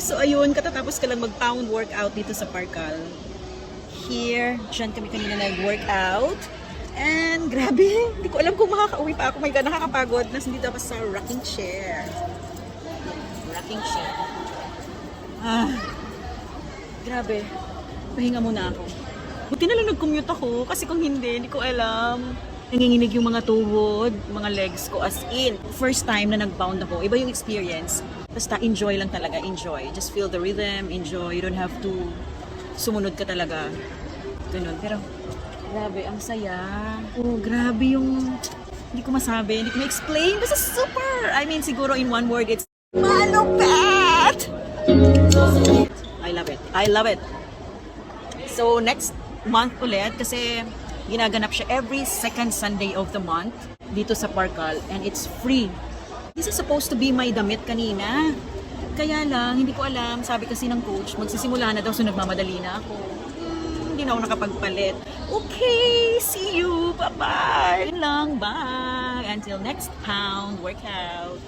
So ayun, katatapos ka lang mag-pound workout dito sa Parkal. Here, dyan kami kanina nag-workout. And grabe, hindi ko alam kung makakauwi pa ako. My God, nakakapagod. Nandito ako sa rocking chair. Rocking chair. Grabe. Pahinga muna ako. Buti na lang nag-commute ako kasi kung hindi ko alam. Nanginginig yung mga tuhod, mga legs ko as in. First time na nag-bound ako. Iba yung experience. Basta enjoy lang talaga, enjoy. Just feel the rhythm, enjoy. You don't have to sumunod ka talaga. Ganun. Pero grabe, ang saya. Oh, grabe yung hindi ko masabi, hindi ko ma-explain. Basta super! I mean, siguro in one word, it's malupit! I love it. I love it. So, next month ulit, kasi ginaganap siya every second Sunday of the month dito sa Parkal, and it's free. This is supposed to be my damit kanina. Kaya lang, hindi ko alam, sabi kasi ng coach, magsisimula na daw, so nagmamadali na ako. Hindi na ako nakapagpalit. Okay, see you. Bye-bye. Yun lang, bye. Until next pound workout.